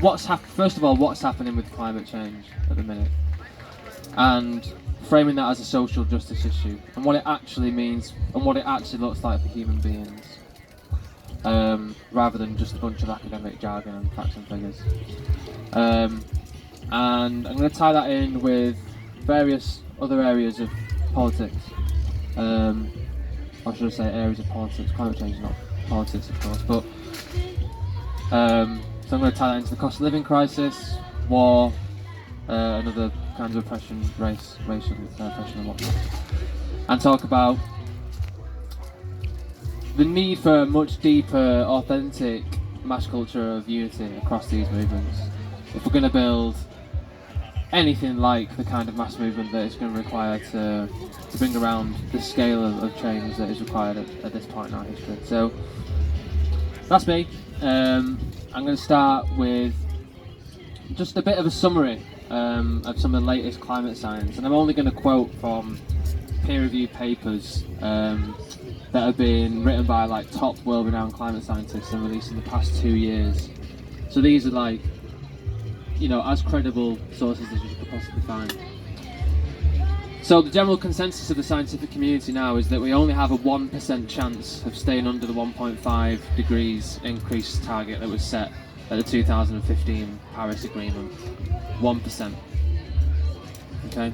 first of all, what's happening with climate change at the minute, and framing that as a social justice issue, and what it actually means, and what it actually looks like for human beings, rather than just a bunch of academic jargon and facts and figures. And I'm going to tie that in with various other areas of politics, or should I say areas of politics. Climate change is not politics, of course, but so I'm going to tie that into the cost of living crisis, war, and other kinds of oppression, racial oppression and whatnot, and talk about the need for a much deeper, authentic mass culture of unity across these movements. If we're going to build anything like the kind of mass movement that it's going to require to bring around the scale of change that is required at this point in our history. So that's me. I'm going to start with just a bit of a summary of some of the latest climate science, and I'm only going to quote from peer-reviewed papers that have been written by like top world-renowned climate scientists and released in the past 2 years. So these are like, you know, as credible sources as you could possibly find. So the general consensus of the scientific community now is that we only have a 1% chance of staying under the 1.5 degrees increase target that was set at the 2015 Paris Agreement. 1%. Okay?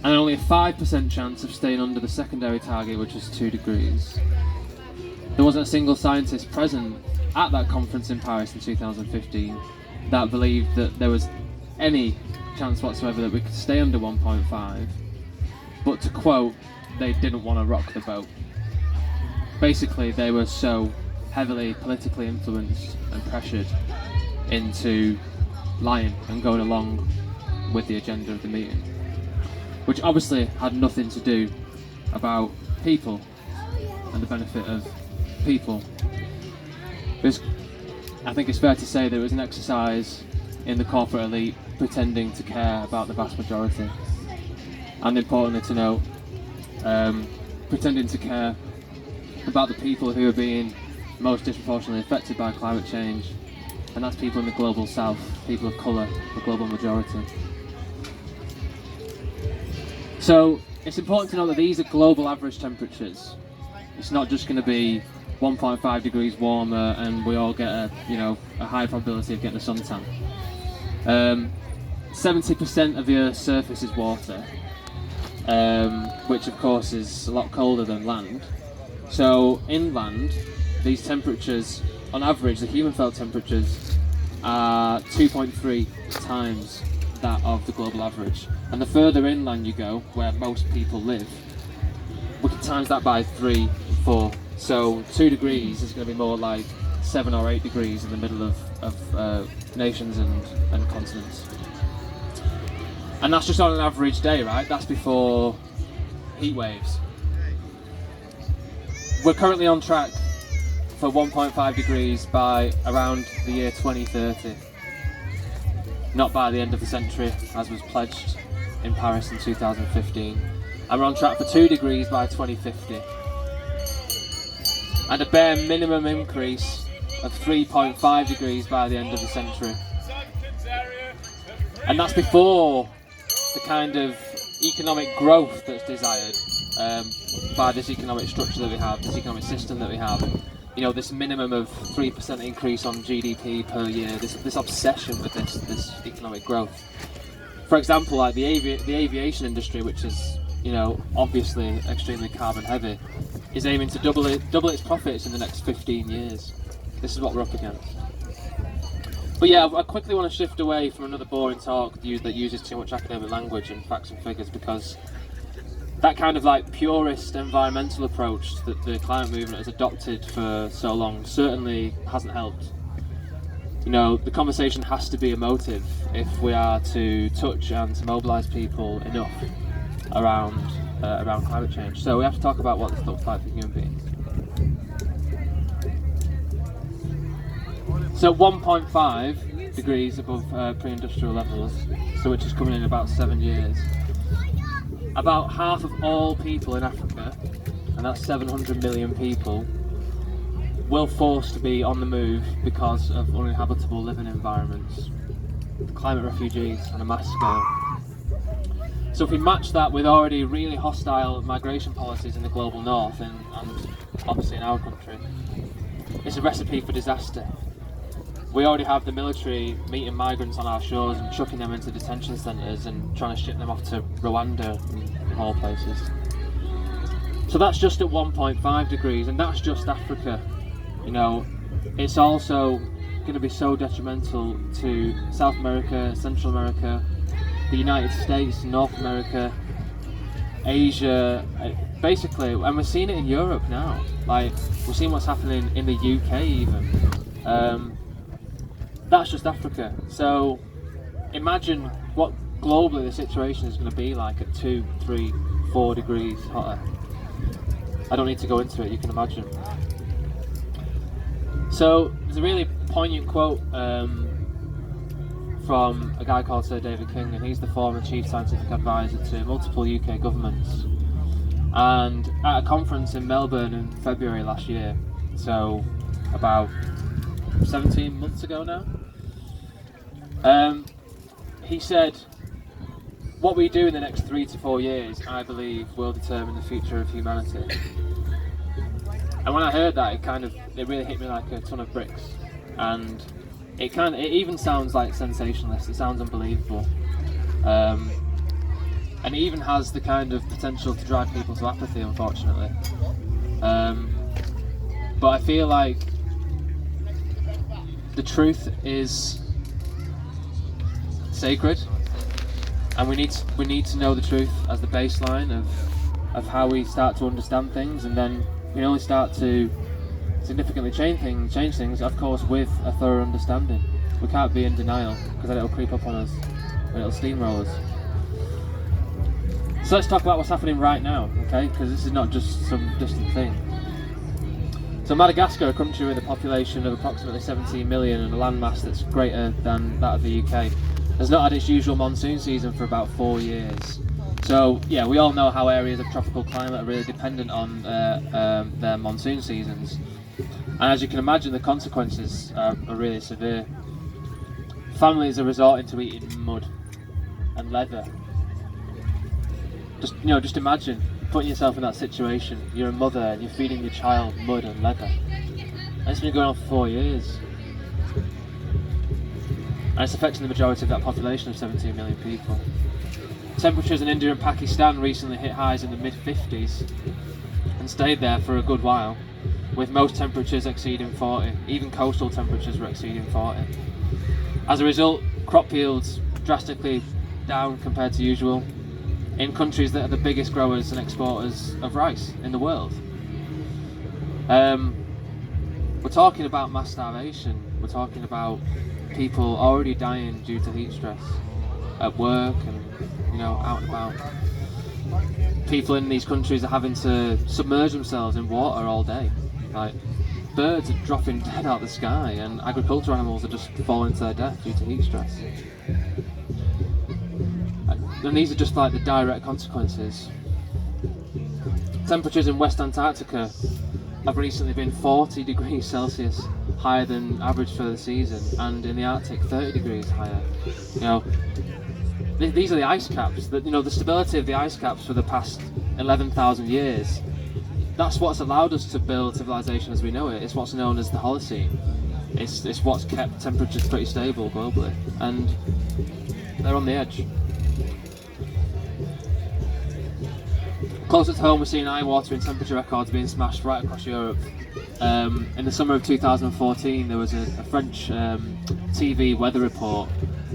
And only a 5% chance of staying under the secondary target, which is 2 degrees. There wasn't a single scientist present at that conference in Paris in 2015 that believed that there was any chance whatsoever that we could stay under 1.5, but to quote, they didn't want to rock the boat. Basically, they were so heavily politically influenced and pressured into lying and going along with the agenda of the meeting, which obviously had nothing to do about people and the benefit of people. I think it's fair to say that it was an exercise in the corporate elite pretending to care about the vast majority, and importantly to note, pretending to care about the people who are being most disproportionately affected by climate change, and that's people in the global south, people of colour, the global majority. So it's important to know that these are global average temperatures. It's not just going to be 1.5 degrees warmer and we all get a high probability of getting a suntan. 70% of the Earth's surface is water, which of course is a lot colder than land. So inland, these temperatures, on average, the human felt temperatures are 2.3 times that of the global average. And the further inland you go, where most people live, we can times that by 3 and 4. So 2 degrees is going to be more like 7 or 8 degrees in the middle of nations and continents. And that's just on an average day, right? That's before heat waves. We're currently on track for 1.5 degrees by around the year 2030. Not by the end of the century, as was pledged in Paris in 2015. And we're on track for 2 degrees by 2050. And a bare minimum increase of 3.5 degrees by the end of the century. And that's before the kind of economic growth that's desired by this economic structure that we have, this economic system that we have. You know, this minimum of 3% increase on GDP per year, this obsession with this economic growth. For example, like the aviation industry, which is, you know, obviously extremely carbon heavy, is aiming to double its profits in the next 15 years. This is what we're up against. But yeah, I quickly want to shift away from another boring talk that uses too much academic language and facts and figures, because that kind of like purist environmental approach that the climate movement has adopted for so long certainly hasn't helped. You know, the conversation has to be emotive if we are to touch and to mobilise people enough around climate change. So we have to talk about what this looks like for human beings. So 1.5 degrees above pre-industrial levels, so which is coming in about 7 years. About half of all people in Africa, and that's 700 million people, will force to be on the move because of uninhabitable living environments, climate refugees on a mass scale. So if we match that with already really hostile migration policies in the global north and obviously in our country, it's a recipe for disaster. We already have the military meeting migrants on our shores and chucking them into detention centres and trying to ship them off to Rwanda and all places. So that's just at 1.5 degrees, and that's just Africa. You know, it's also going to be so detrimental to South America, Central America, the United States, North America, Asia, basically, and we're seeing it in Europe now. Like, we're seeing what's happening in the UK even. That's just Africa. So imagine what globally the situation is going to be like at 2, 3, 4 degrees hotter. I don't need to go into it, you can imagine. So there's a really poignant quote from a guy called Sir David King, and he's the former chief scientific advisor to multiple UK governments. And at a conference in Melbourne in February last year, so about 17 months ago now, he said, what we do in the next 3 to 4 years, I believe, will determine the future of humanity. And when I heard that, it really hit me like a ton of bricks. And it even sounds like sensationalist. It sounds unbelievable, and it even has the kind of potential to drive people to apathy, unfortunately. But I feel like the truth is sacred, and we need to know the truth as the baseline of how we start to understand things, and then we can only start to significantly change things, of course, with a thorough understanding. We can't be in denial, because then it'll creep up on us and it'll steamroll us. So let's talk about what's happening right now, okay? Because this is not just some distant thing. So Madagascar, a country with a population of approximately 17 million and a landmass that's greater than that of the UK, has not had its usual monsoon season for about 4 years. So yeah, we all know how areas of tropical climate are really dependent on their monsoon seasons. And as you can imagine, the consequences are really severe. Families are resorting to eating mud and leather. Just imagine putting yourself in that situation. You're a mother and you're feeding your child mud and leather. And it's been going on for 4 years. And it's affecting the majority of that population of 17 million people. Temperatures in India and Pakistan recently hit highs in the mid-50s and stayed there for a good while, with most temperatures exceeding 40. Even coastal temperatures were exceeding 40. As a result, crop yields drastically down compared to usual in countries that are the biggest growers and exporters of rice in the world. We're talking about mass starvation. We're talking about people already dying due to heat stress at work and out and about. People in these countries are having to submerge themselves in water all day. Like, birds are dropping dead out of the sky, and agricultural animals are just falling to their death due to heat stress. And these are just like the direct consequences. Temperatures in West Antarctica have recently been 40 degrees Celsius higher than average for the season, and in the Arctic 30 degrees higher. These are the ice caps. The stability of the ice caps for the past 11,000 years. That's what's allowed us to build civilization as we know it. It's what's known as the Holocene. It's what's kept temperatures pretty stable globally, and they're on the edge. Closer to home, we're seeing eye-watering temperature records being smashed right across Europe. In the summer of 2014, there was a French TV weather report,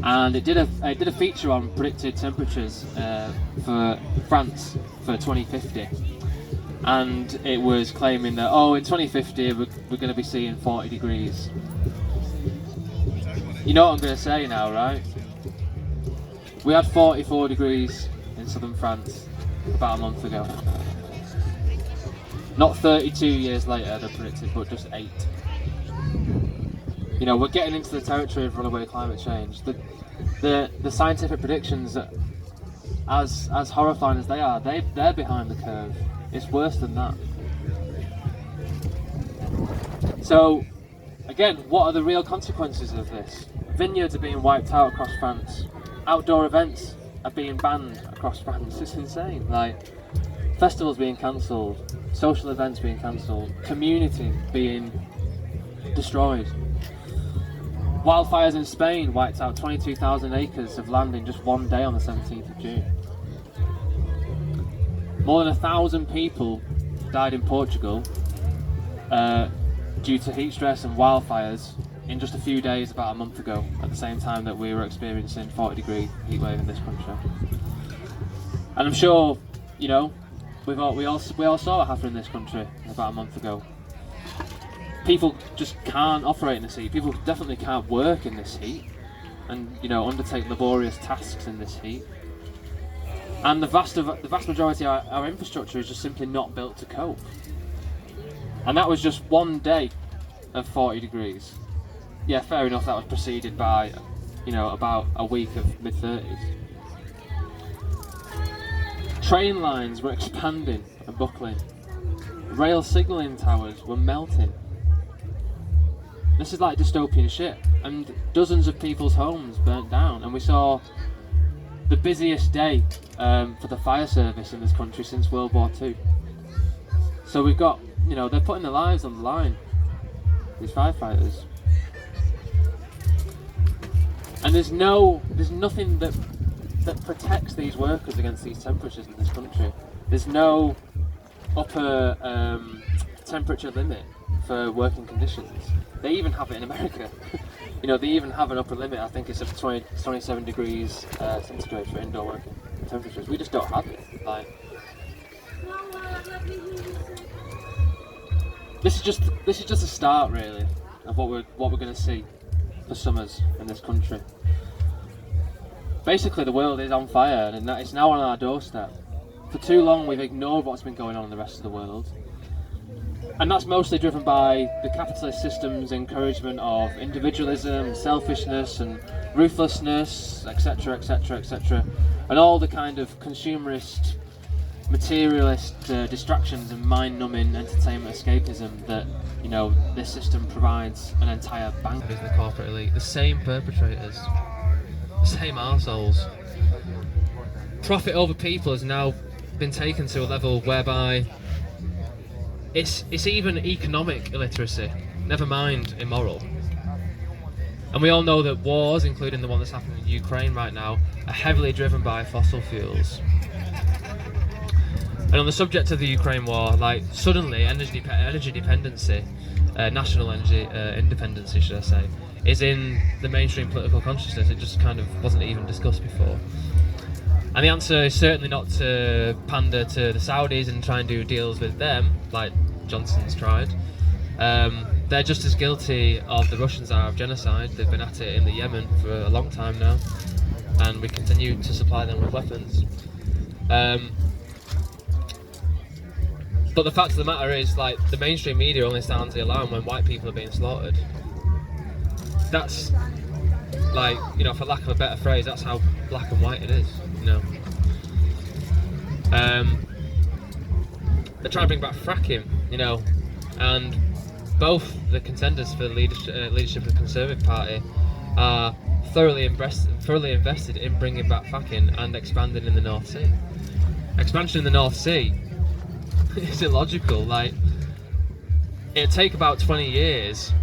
and it did a feature on predicted temperatures for France for 2050. And it was claiming that, in 2050 we're going to be seeing 40 degrees. You know what I'm going to say now, right? We had 44 degrees in southern France about a month ago. Not 32 years later, they predicted, but just 8. We're getting into the territory of runaway climate change. The scientific predictions, as horrifying as they are, they're behind the curve. It's worse than that. So, again, what are the real consequences of this? Vineyards are being wiped out across France. Outdoor events are being banned across France. It's insane. Like, festivals being cancelled, social events being cancelled, community being destroyed. Wildfires in Spain wiped out 22,000 acres of land in just one day on the 17th of June. More than 1,000 people died in Portugal due to heat stress and wildfires in just a few days about a month ago, at the same time that we were experiencing 40-degree heat wave in this country. And I'm sure, you know, we all saw what happened in this country about a month ago. People just can't operate in this heat. People definitely can't work in this heat, and undertake laborious tasks in this heat. And the vast majority of our infrastructure is just simply not built to cope. And that was just one day of 40 degrees. Yeah, fair enough. That was preceded by, about a week of mid-30s. Train lines were expanding and buckling. Rail signalling towers were melting. This is like dystopian shit. And dozens of people's homes burnt down. And we saw the busiest day for the fire service in this country since World War II. So we've got, they're putting their lives on the line, these firefighters. And there's nothing that protects these workers against these temperatures in this country. There's no upper temperature limit for working conditions. They even have it in America. They even have an upper limit. I think it's of 27 degrees centigrade for indoor working temperatures. We just don't have it. This is just a start, really, of what we're going to see for summers in this country. Basically, the world is on fire, and it's now on our doorstep. For too long, we've ignored what's been going on in the rest of the world. And that's mostly driven by the capitalist system's encouragement of individualism, selfishness and ruthlessness, etc, etc, etc, and all the kind of consumerist, materialist distractions and mind-numbing entertainment escapism that, this system provides an entire bank of the corporate elite. The same perpetrators, the same arseholes. Profit over people has now been taken to a level whereby it's even economic illiteracy, never mind immoral. And we all know that wars, including the one that's happening in Ukraine right now, are heavily driven by fossil fuels. And on the subject of the Ukraine war, suddenly energy dependency, national energy independency, should I say, is in the mainstream political consciousness. It just kind of wasn't even discussed before. And the answer is certainly not to pander to the Saudis and try and do deals with them, like Johnson's tried. They're just as guilty of the Russians are of genocide. They've been at it in the Yemen for a long time now, and we continue to supply them with weapons. But the fact of the matter is, the mainstream media only sounds the alarm when white people are being slaughtered. That's, for lack of a better phrase, that's how black and white it is, They're trying to bring back fracking, and both the contenders for the leadership of the Conservative Party are thoroughly invested in bringing back fracking and expanding in the North Sea. Expansion in the North Sea is illogical. It'd take about 20 years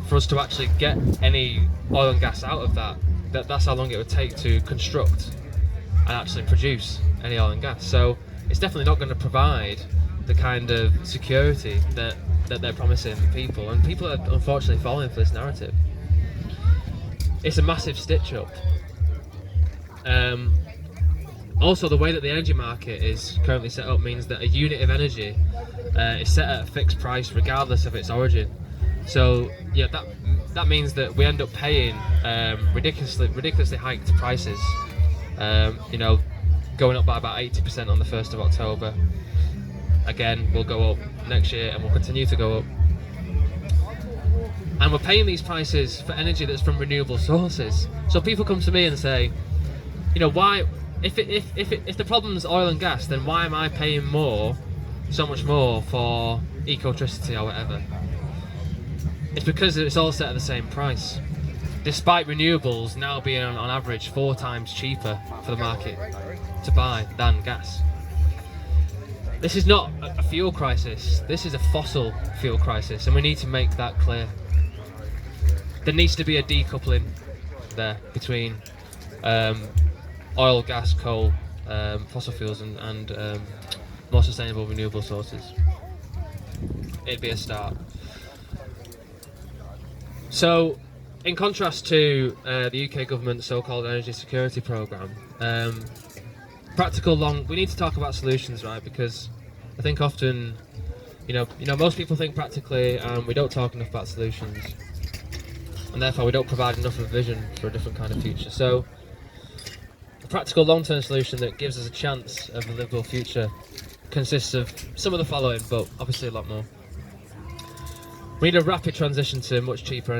for us to actually get any oil and gas out of that. That's how long it would take to construct and actually produce any oil and gas. So it's definitely not going to provide the kind of security that they're promising people, and people are unfortunately falling for this narrative. It's a massive stitch up. Also, the way that the energy market is currently set up means that a unit of energy is set at a fixed price regardless of its origin. So yeah, that means that we end up paying ridiculously hiked prices. Going up by about 80% on the 1st of October. Again, we'll go up next year and we'll continue to go up. And we're paying these prices for energy that's from renewable sources. So people come to me and say, why, if the problem's oil and gas, then why am I paying so much more for ecotricity or whatever? It's because it's all set at the same price, despite renewables now being on average 4 times cheaper for the market to buy than gas. This is not a fuel crisis, this is a fossil fuel crisis, and we need to make that clear. There needs to be a decoupling there between oil, gas, coal, fossil fuels and more sustainable renewable sources. It'd be a start. So, in contrast to the UK government's so-called energy security programme, we need to talk about solutions, right? Because I think often, most people think practically, and we don't talk enough about solutions, and therefore we don't provide enough of a vision for a different kind of future. So, a practical long-term solution that gives us a chance of a livable future consists of some of the following, but obviously a lot more. We need a rapid transition to much cheaper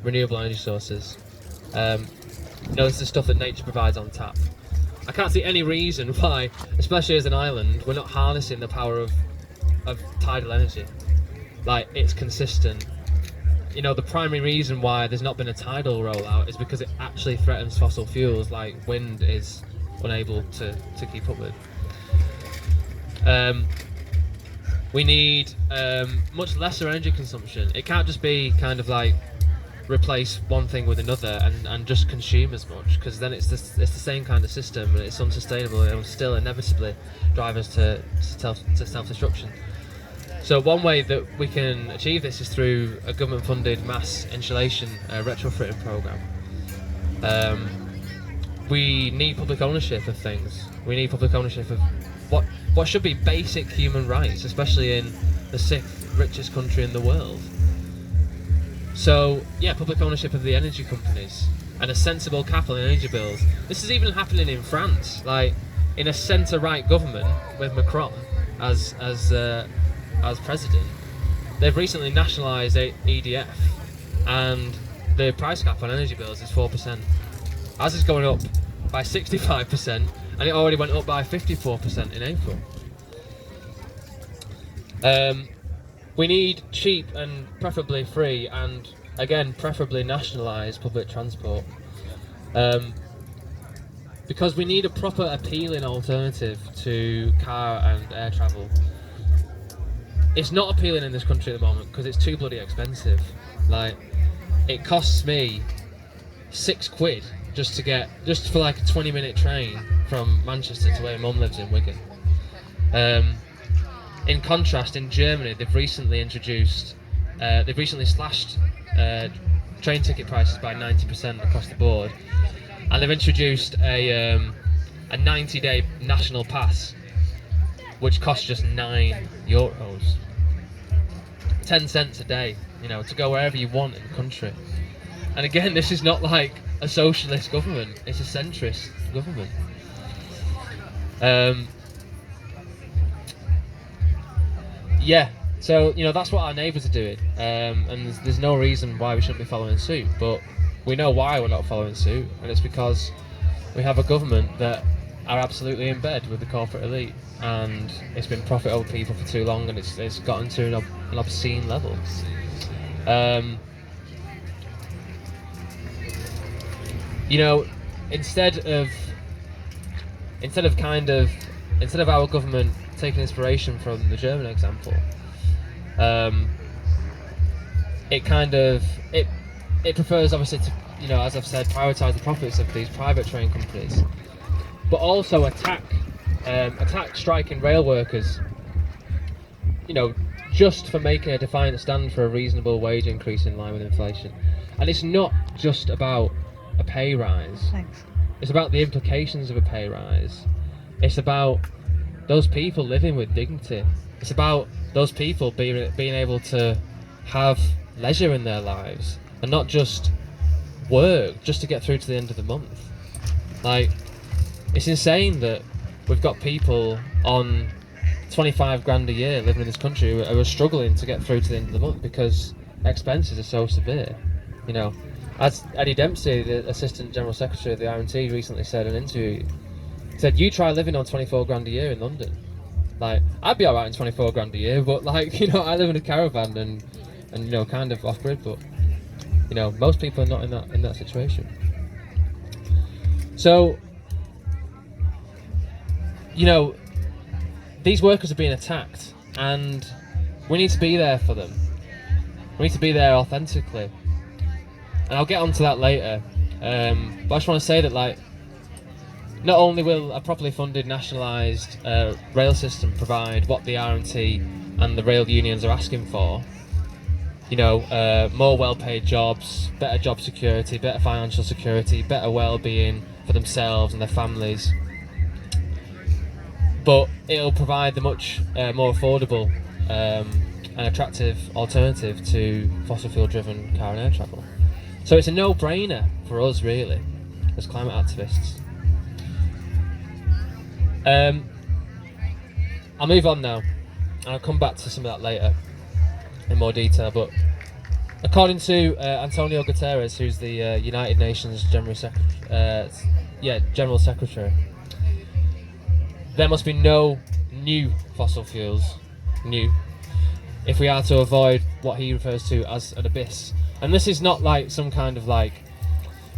renewable energy sources. This is stuff that nature provides on tap. I can't see any reason why, especially as an island, we're not harnessing the power of tidal energy. Like, it's consistent. The primary reason why there's not been a tidal rollout is because it actually threatens fossil fuels like wind is unable to keep up with. We need much lesser energy consumption. It can't just be kind of like replace one thing with another and just consume as much, because then it's the same kind of system and it's unsustainable and it will still inevitably drive us to self-destruction. So one way that we can achieve this is through a government-funded mass insulation retrofitting programme. We need public ownership of things. We need public ownership of what should be basic human rights, especially in the 6th richest country in the world. So, public ownership of the energy companies and a sensible cap on energy bills. This is even happening in France, like in a centre-right government with Macron as president. They've recently nationalised EDF, and the price cap on energy bills is 4%. Ours is going up by 65%, and it already went up by 54% in April. We need cheap and preferably free, and again preferably nationalised public transport, because we need a proper appealing alternative to car and air travel. It's not appealing in this country at the moment because it's too bloody expensive. Like, it costs me £6 just for like a 20-minute train from Manchester to where Mum lives in Wigan. In contrast, in Germany, they've recently slashed train ticket prices by 90% across the board, and they've introduced a 90-day national pass, which costs just €9, 10 cents a day, to go wherever you want in the country. And again, this is not like a socialist government; it's a centrist government. So that's what our neighbours are doing, and there's no reason why we shouldn't be following suit. But we know why we're not following suit, and it's because we have a government that are absolutely in bed with the corporate elite, and it's been profit over people for too long, and it's gotten to an obscene level. Instead of our government taking inspiration from the German example, it prefers obviously to, as I've said, prioritise the profits of these private train companies, but also attack striking rail workers, just for making a defiant stand for a reasonable wage increase in line with inflation. And it's not just about a pay rise. Thanks. It's about the implications of a pay rise. It's about those people living with dignity. It's about those people being able to have leisure in their lives and not just work just to get through to the end of the month. Like, it's insane that we've got people on 25 grand a year living in this country who are struggling to get through to the end of the month because expenses are so severe. As Eddie Dempsey, the Assistant General Secretary of the RMT, recently said in an interview, said, you try living on 24 grand a year in London. Like, I'd be alright in 24 grand a year, but I live in a caravan and and you know, kind of off grid, but you know, most people are not in that situation. So, you know, these workers are being attacked, and we need to be there for them. We need to be there authentically, and I'll get onto that later. But I just want to say that, like, not only will a properly funded, nationalised rail system provide what the RMT and the rail unions are asking for, you know, more well-paid jobs, better job security, better financial security, better well-being for themselves and their families, but it'll provide the much more affordable and attractive alternative to fossil fuel driven car and air travel. So it's a no-brainer for us, really, as climate activists. I'll move on now, and I'll come back to some of that later in more detail, but according to Antonio Guterres, who's the United Nations General Secretary, there must be no new fossil fuels, if we are to avoid what he refers to as an abyss. And this is not like some kind of like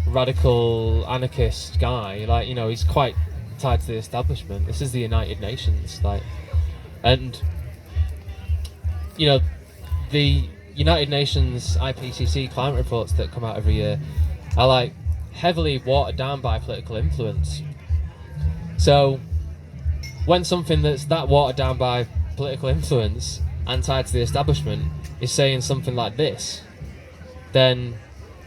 radical anarchist guy, like, you know, he's quite tied to the establishment. This is the United Nations, like, and you know, the United Nations IPCC climate reports that come out every year are like heavily watered down by political influence. So when something that's that watered down by political influence and tied to the establishment is saying something like this, then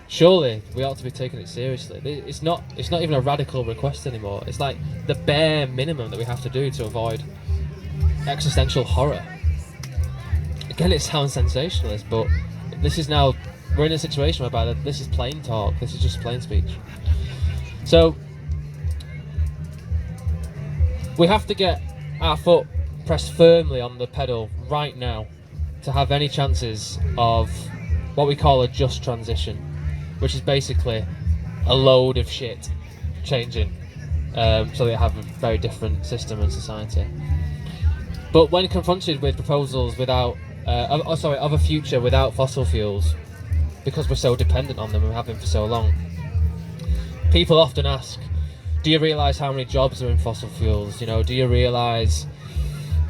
surely we ought to be taking it seriously. It's not even a radical request anymore. It's like the bare minimum that we have to do to avoid existential horror. Again, it sounds sensationalist, but this is now, we're in a situation whereby this is plain talk, this is just plain speech. So we have to get our foot pressed firmly on the pedal right now to have any chances of what we call a just transition, which is basically a load of shit changing, so they have a very different system and society. But when confronted with proposals without of a future without fossil fuels, because we're so dependent on them and have been for so long, people often ask, do you realise how many jobs are in fossil fuels? You know, do you realise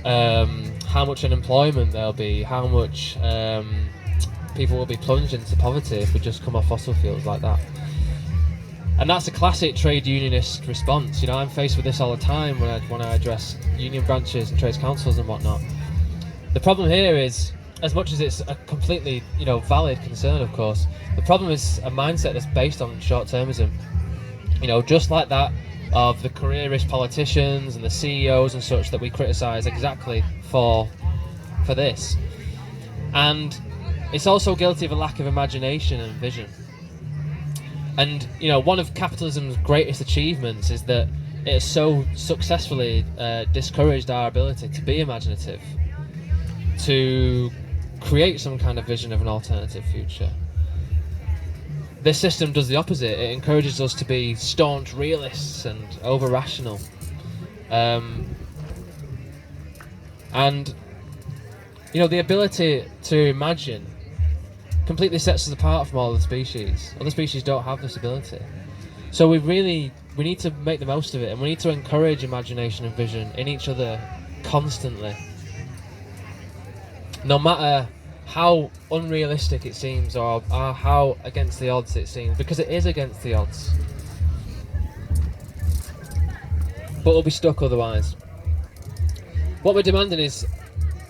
how much unemployment there'll be, how much people will be plunged into poverty if we just come off fossil fuels like that? And that's a classic trade unionist response. You know, I'm faced with this all the time when I address union branches and trades councils and whatnot. The problem here is, as much as it's a completely, you know, valid concern, of course, the problem is a mindset that's based on short-termism. You know, just like that of the careerist politicians and the CEOs and such that we criticise exactly for this. And it's also guilty of a lack of imagination and vision. And, you know, one of capitalism's greatest achievements is that it has so successfully discouraged our ability to be imaginative, to create some kind of vision of an alternative future. This system does the opposite. It encourages us to be staunch realists and over-rational. And, you know, the ability to imagine completely sets us apart from all other species. Other species don't have this ability. So we need to make the most of it, and we need to encourage imagination and vision in each other constantly. No matter how unrealistic it seems, or how against the odds it seems, because it is against the odds. But we'll be stuck otherwise. What we're demanding is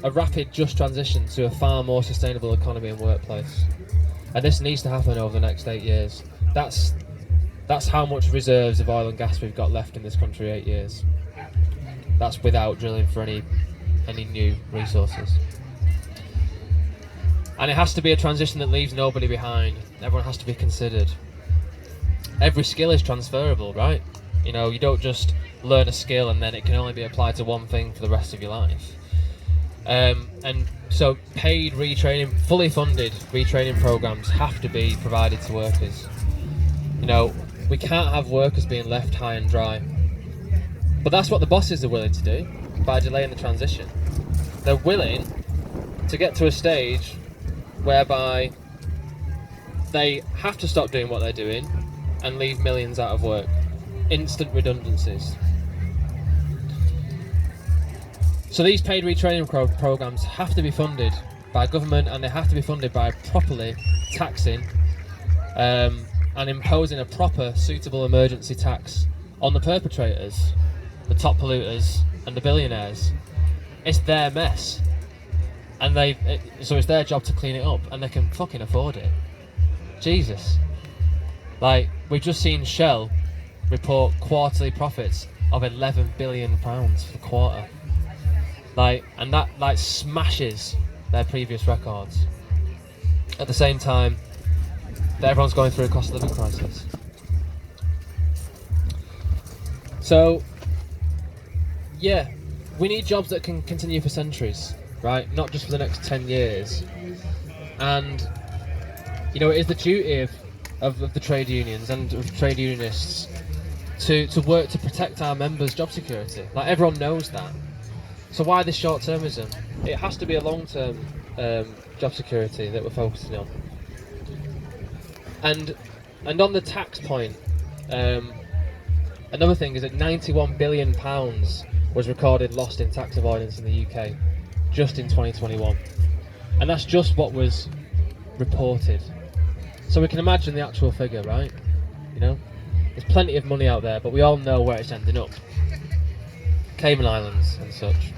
a rapid, just transition to a far more sustainable economy and workplace. And this needs to happen over the next 8 years. That's how much reserves of oil and gas we've got left in this country, 8 years. That's without drilling for any new resources. And it has to be a transition that leaves nobody behind. Everyone has to be considered. Every skill is transferable, right? You know, you don't just learn a skill and then it can only be applied to one thing for the rest of your life. And so paid retraining, fully funded retraining programs have to be provided to workers. You know, we can't have workers being left high and dry. But that's what the bosses are willing to do by delaying the transition. They're willing to get to a stage whereby they have to stop doing what they're doing and leave millions out of work. Instant redundancies. So these paid retraining programs have to be funded by government, and they have to be funded by properly taxing and imposing a proper suitable emergency tax on the perpetrators, the top polluters and the billionaires. It's their mess, and so it's their job to clean it up, and they can fucking afford it. Jesus. Like, we've just seen Shell report quarterly profits of £11 billion for the quarter. Like, and that like smashes their previous records. At the same time that everyone's going through a cost of living crisis. So, yeah, we need jobs that can continue for centuries, right? Not just for the next 10 years. And, you know, it is the duty of the trade unions and of trade unionists to work to protect our members' job security. Like, everyone knows that. So why this short-termism? It has to be a long-term job security that we're focusing on. And on the tax point, another thing is that £91 billion was recorded lost in tax avoidance in the UK just in 2021. And that's just what was reported. So we can imagine the actual figure, right? You know? There's plenty of money out there, but we all know where it's ending up. Cayman Islands and such.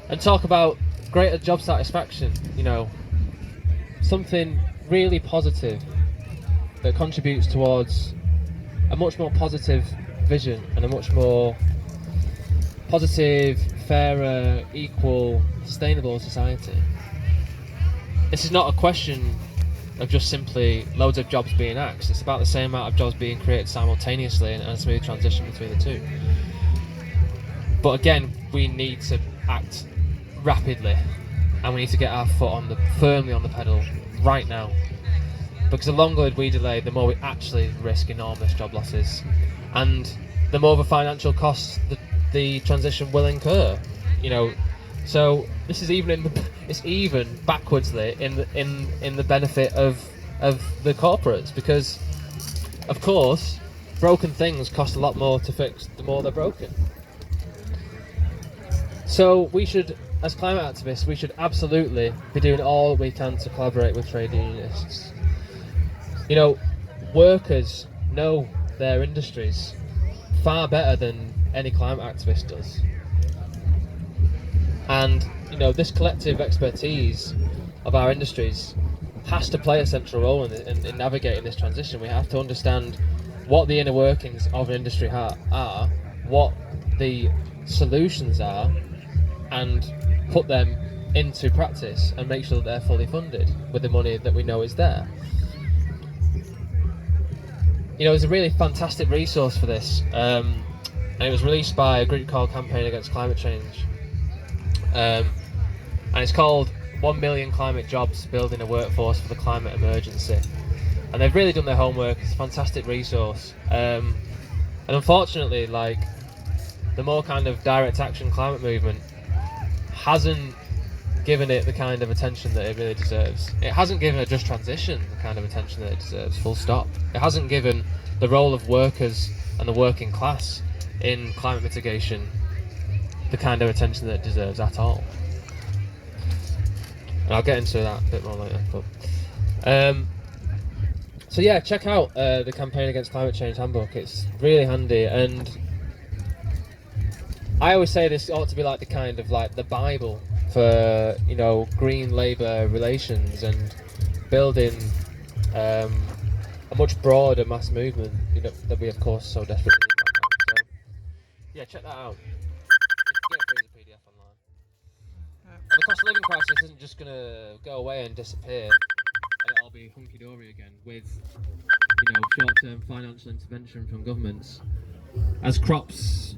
And talk about greater job satisfaction, you know, something really positive that contributes towards a much more positive vision and a much more positive, fairer, equal, sustainable society. This is not a question of just simply loads of jobs being axed. It's about the same amount of jobs being created simultaneously and a smooth transition between the two. But again, we need to act rapidly, and we need to get our foot firmly on the pedal right now, because the longer we delay, the more we actually risk enormous job losses, and the more of a financial cost the transition will incur. You know, so this is even backwardsly in the benefit of the corporates, because of course broken things cost a lot more to fix the more they're broken. So we should, as climate activists, we should absolutely be doing all we can to collaborate with trade unionists. You know, workers know their industries far better than any climate activist does. And, you know, this collective expertise of our industries has to play a central role in navigating this transition. We have to understand what the inner workings of an industry are, what the solutions are, and put them into practice and make sure that they're fully funded with the money that we know is there. You know, there's a really fantastic resource for this, and it was released by a group called Campaign Against Climate Change, and it's called 1 Million Climate Jobs, Building a Workforce for the Climate Emergency. And they've really done their homework. It's a fantastic resource, and unfortunately, like, the more kind of direct action climate movement hasn't given it the kind of attention that it really deserves. It hasn't given a just transition the kind of attention that it deserves, full stop. It hasn't given the role of workers and the working class in climate mitigation the kind of attention that it deserves at all. And I'll get into that a bit more later. But so yeah, check out the Campaign Against Climate Change handbook. It's really handy, and I always say this ought to be like the Bible for, you know, green labour relations and building a much broader mass movement, you know, that we of course so desperately need right now. So yeah, check that out. You can get it free as a PDF online. And the cost of living crisis isn't just going to go away and disappear and it'll be hunky-dory again with, you know, short-term financial intervention from governments. As crops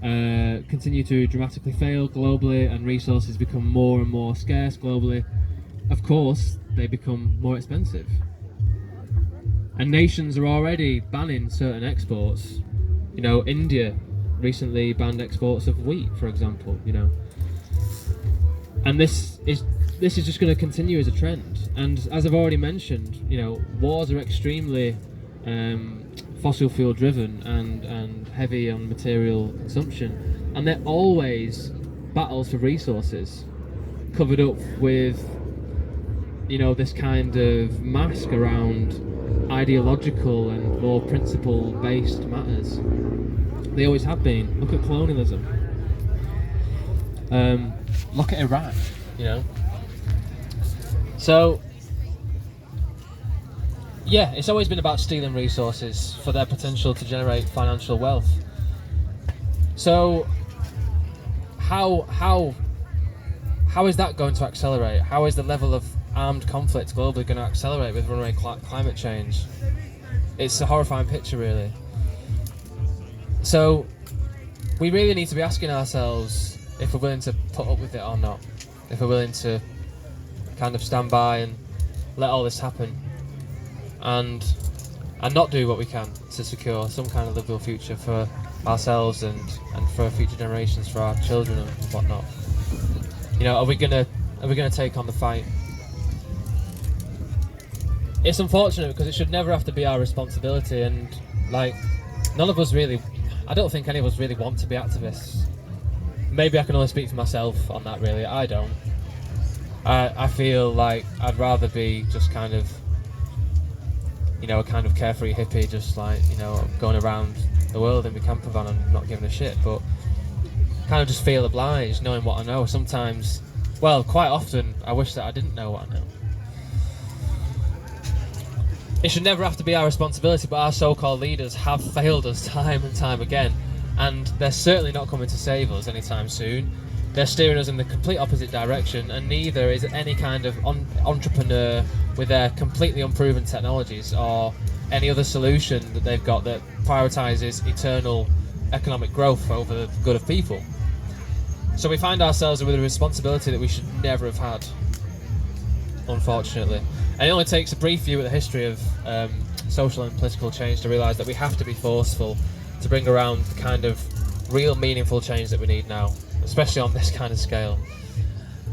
continue to dramatically fail globally and resources become more and more scarce globally, of course they become more expensive. And nations are already banning certain exports. You know, India recently banned exports of wheat, for example, you know. And this is just going to continue as a trend. And as I've already mentioned, wars are extremely fossil fuel driven and heavy on material consumption, and they're always battles for resources, covered up with this kind of mask around ideological and more principle based matters. They always have been. Look at colonialism. Look at Iraq. So yeah, it's always been about stealing resources for their potential to generate financial wealth. So how is that going to accelerate? How is the level of armed conflict globally going to accelerate with runaway climate change? It's a horrifying picture, really. So we really need to be asking ourselves if we're willing to put up with it or not. If we're willing to kind of stand by and let all this happen, and not do what we can to secure some kind of livable future for ourselves and for future generations, for our children and whatnot. Are we gonna take on the fight? It's unfortunate because it should never have to be our responsibility, and none of us really, I don't think any of us really want to be activists. Maybe I can only speak for myself on that, really. I don't. I feel like I'd rather be just kind of a kind of carefree hippie, just going around the world in my camper van and not giving a shit, but kind of just feel obliged knowing what I know. Sometimes, well, quite often, I wish that I didn't know what I know. It should never have to be our responsibility, but our so-called leaders have failed us time and time again, and they're certainly not coming to save us anytime soon. They're steering us in the complete opposite direction, and neither is any kind of entrepreneur with their completely unproven technologies or any other solution that they've got that prioritises eternal economic growth over the good of people. So we find ourselves with a responsibility that we should never have had, unfortunately. And it only takes a brief view at the history of social and political change to realise that we have to be forceful to bring around the kind of real meaningful change that we need now, especially on this kind of scale,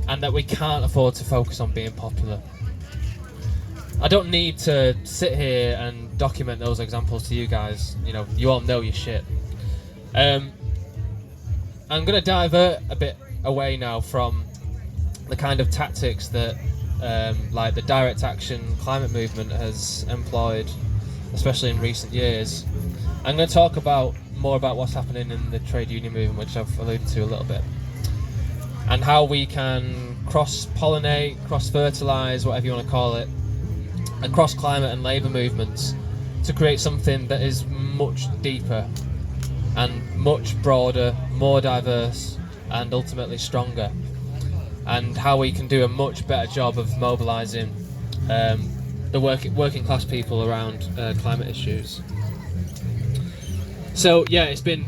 and that we can't afford to focus on being popular. I don't need to sit here and document those examples to you guys. You all know your shit. I'm going to divert a bit away now from the kind of tactics that the direct action climate movement has employed, especially in recent years. I'm going to talk more about what's happening in the trade union movement, which I've alluded to a little bit, and how we can cross-pollinate, cross-fertilise, whatever you want to call it, across climate and labour movements to create something that is much deeper and much broader, more diverse, and ultimately stronger, and how we can do a much better job of mobilising the working class people around climate issues. So yeah, it's been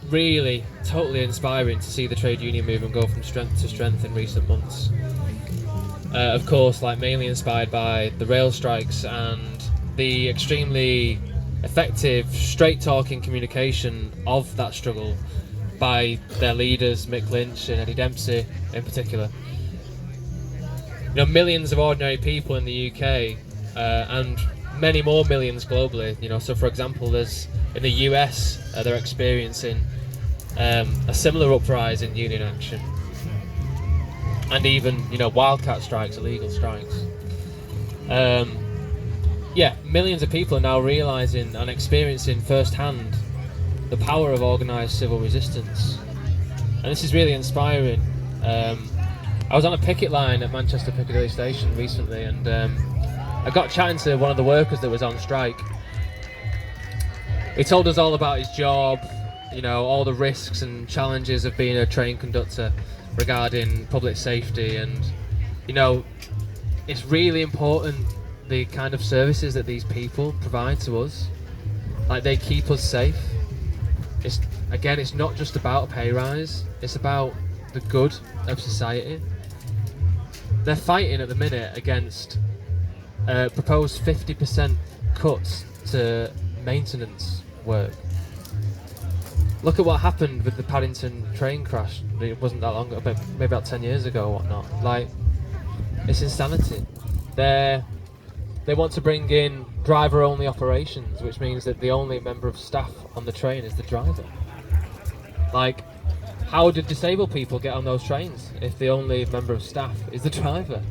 really totally inspiring to see the trade union movement go from strength to strength in recent months. Of course, mainly inspired by the rail strikes and the extremely effective, straight-talking communication of that struggle by their leaders, Mick Lynch and Eddie Dempsey in particular. Millions of ordinary people in the UK and many more millions globally. So for example, there's in the US they're experiencing a similar uprising in union action, and even wildcat strikes, illegal strikes. Millions of people are now realising and experiencing firsthand the power of organised civil resistance, and this is really inspiring. I was on a picket line at Manchester Piccadilly Station recently, and I got chatting to one of the workers that was on strike. He told us all about his job, all the risks and challenges of being a train conductor regarding public safety, and it's really important the kind of services that these people provide to us. They keep us safe. It's not just about a pay rise, it's about the good of society. They're fighting at the minute against proposed 50% cuts to maintenance work. Look at what happened with the Paddington train crash. It wasn't that long ago, but maybe about 10 years ago or whatnot. Like, it's insanity. They want to bring in driver-only operations, which means that the only member of staff on the train is the driver. Like, how do disabled people get on those trains if the only member of staff is the driver?